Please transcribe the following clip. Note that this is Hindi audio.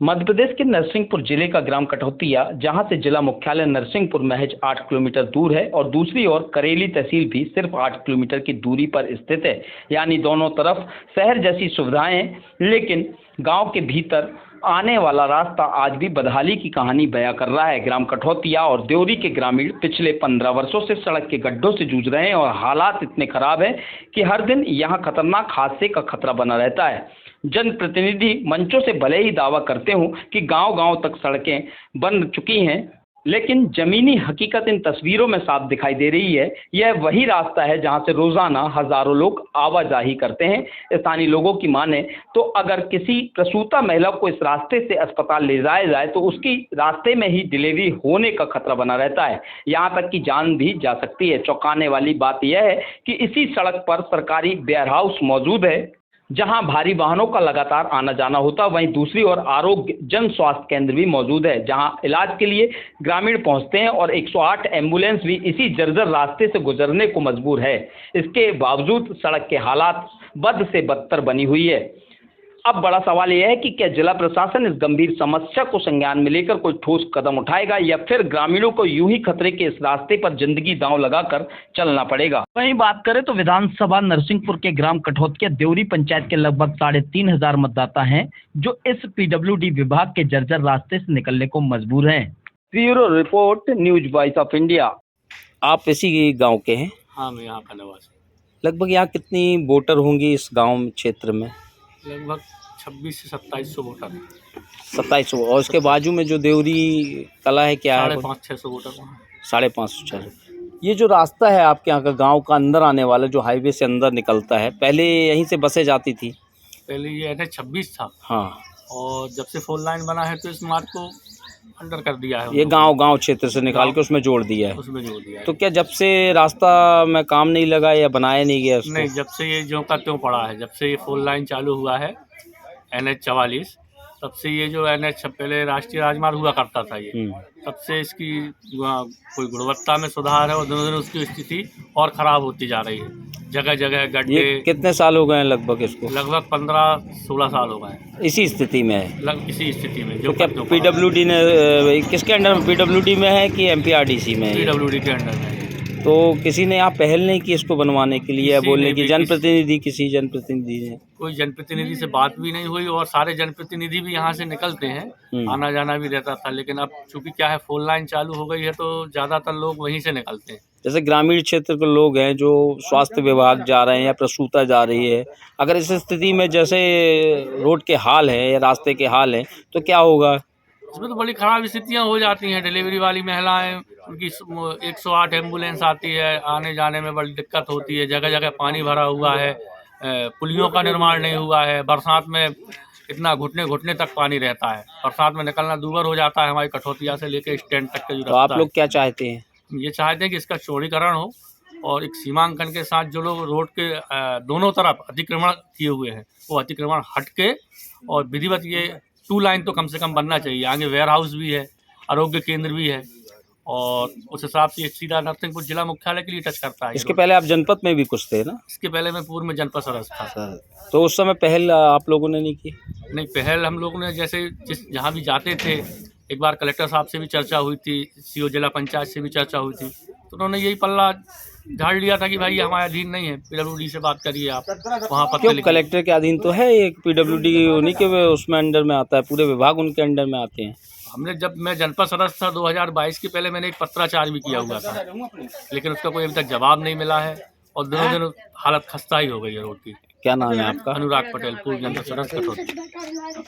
मध्य प्रदेश के नरसिंहपुर जिले का ग्राम कठौतिया, जहां से जिला मुख्यालय नरसिंहपुर महज 8 किलोमीटर दूर है और दूसरी ओर करेली तहसील भी सिर्फ 8 किलोमीटर की दूरी पर स्थित है। यानी दोनों तरफ शहर जैसी सुविधाएं हैं, लेकिन गांव के भीतर आने वाला रास्ता आज भी बदहाली की कहानी बयां कर रहा है। ग्राम कठौतिया और देवरी के ग्रामीण पिछले 15 वर्षों से सड़क के गड्ढों से जूझ रहे हैं और हालात इतने खराब हैं कि हर दिन यहां खतरनाक हादसे का खतरा बना रहता है। जनप्रतिनिधि मंचों से भले ही दावा करते हों कि गांव-गांव तक सड़कें बन चुकी हैं, लेकिन जमीनी हकीकत इन तस्वीरों में साफ दिखाई दे रही है। यह वही रास्ता है जहां से रोजाना हजारों लोग आवाजाही करते हैं। स्थानीय लोगों की माने तो अगर किसी प्रसूता महिला को इस रास्ते से अस्पताल ले जाया जाए तो उसकी रास्ते में ही डिलीवरी होने का खतरा बना रहता है, यहाँ तक कि जान भी जा सकती है। चौंकाने वाली बात यह है कि इसी सड़क पर सरकारी वेयर हाउस मौजूद है, जहां भारी वाहनों का लगातार आना जाना होता। वहीं दूसरी ओर आरोग्य जन स्वास्थ्य केंद्र भी मौजूद है, जहां इलाज के लिए ग्रामीण पहुंचते हैं और 108 एम्बुलेंस भी इसी जर्जर रास्ते से गुजरने को मजबूर है। इसके बावजूद सड़क के हालात बद से बदतर बनी हुई है। अब बड़ा सवाल यह है कि क्या जिला प्रशासन इस गंभीर समस्या को संज्ञान में लेकर कोई ठोस कदम उठाएगा या फिर ग्रामीणों को यूं ही खतरे के इस रास्ते पर जिंदगी दांव लगाकर चलना पड़ेगा। वहीं बात करें तो विधानसभा नरसिंहपुर के ग्राम कठौतिया देवरी पंचायत के लगभग 3,500 मतदाता हैं, जो इस पीडब्ल्यूडी विभाग के जर्जर रास्ते से निकलने को मजबूर हैं। Bureau report, news voice of India. आप इसी गांव के हैं? हाँ, मैं यहाँ का निवासी। लगभग यहाँ कितनी वोटर होंगी इस गांव क्षेत्र में? लगभग 26 से 2700 वोटर। 2700। और उसके बाजू में जो देवरी कला है क्या है? 550-600 वोटर वहाँ। 550-600। ये जो रास्ता है आपके यहाँ का गांव का अंदर आने वाला, जो हाईवे से अंदर निकलता है, पहले यहीं से बसें जाती थी? पहले ये NH 26 था। हाँ। और जब से 4 लाइन बना है तो इस मार्ग को अंडर कर दिया है। ये गांव क्षेत्र से निकाल के उसमें जोड़ दिया है। उसमें जोड़ दिया है। तो क्या जब से रास्ता में काम नहीं लगा या बनाया नहीं गया उसको? नहीं, जब से ये ज्यों का त्यों पड़ा है, जब से ये 4 लाइन चालू हुआ है NH 44, तब से ये जो NH पहले राष्ट्रीय राजमार्ग हुआ करता था ये, तब से इसकी कोई गुणवत्ता में सुधार है और दिनों दिन उसकी स्थिति और ख़राब होती जा रही है। जगह जगह गड्ढे। कितने साल हो गए हैं लगभग इसको? लगभग 15-16 साल हो गए हैं। इसी स्थिति में है? इसी स्थिति में। जो क्या पीडब्ल्यूडी ने किसके अंडर में? पीडब्ल्यूडी में है कि MPRDC में है? पीडब्ल्यूडी के अंडर में। तो किसी ने यहाँ पहल नहीं की इसको बनवाने के लिए, बोलने की जनप्रतिनिधि, किसी जनप्रतिनिधि ने? कोई जनप्रतिनिधि से बात भी नहीं हुई और सारे जनप्रतिनिधि भी यहाँ से निकलते हैं, आना जाना भी रहता था। लेकिन अब चूंकि क्या है 4 लाइन चालू हो गई है तो ज़्यादातर लोग वहीं से निकलते हैं। जैसे ग्रामीण क्षेत्र के लोग हैं जो स्वास्थ्य विभाग जा रहे हैं या प्रसूता जा रही है, अगर इस स्थिति में जैसे रोड के हाल है या रास्ते के हाल है तो क्या होगा? इसमें तो बड़ी ख़राब स्थितियाँ हो जाती हैं। डिलीवरी वाली महिलाएं, उनकी 108 एम्बुलेंस आती है, आने जाने में बड़ी दिक्कत होती है। जगह जगह पानी भरा हुआ है, पुलियों का निर्माण नहीं हुआ है। बरसात में इतना घुटने तक पानी रहता है। बरसात में निकलना दूभर हो जाता है हमारी कठौतिया से लेकर स्टैंड तक का जो रास्ता। तो आप लोग क्या चाहते हैं? ये चाहते हैं कि इसका चौड़ीकरण हो और एक सीमांकन के साथ जो लोग रोड के दोनों तरफ अतिक्रमण किए हुए हैं वो अतिक्रमण हट के और विधिवत ये 2 लाइन तो कम से कम बनना चाहिए। आगे वेयर हाउस भी है, आरोग्य केंद्र भी है और उस हिसाब से सीधा नरसिंहपुर जिला मुख्यालय के लिए टच करता है। इसके पहले आप जनपद में भी कुछ थे ना? इसके पहले मैं पूर्व में जनपद सदस्य था। तो उस समय पहल आप लोगों ने नहीं की? नहीं, पहल हम लोगों ने जैसे जहाँ भी जाते थे, एक बार कलेक्टर साहब से भी चर्चा हुई थी, CO जिला पंचायत से भी चर्चा हुई थी, तो उन्होंने यही पल्ला झाड़ लिया था कि भाई ये हमारे अधीन नहीं है, PWD से बात करिए आप। वहाँ पर क्यों? कलेक्टर के अधीन तो है, एक PWD उन्हीं के उसमें अंडर में आता है, पूरे विभाग उनके अंडर में आते हैं। हमने जब मैं जनपद सदस्य था 2022 के पहले मैंने एक पत्राचार भी किया हुआ था, लेकिन उसका कोई अभी तक जवाब नहीं मिला है और दिनों दिन हालत खस्ता ही हो गई है रोड की। क्या नाम है आपका? अनुराग पटेल, पूर्व जनपद सदस्य कठौती।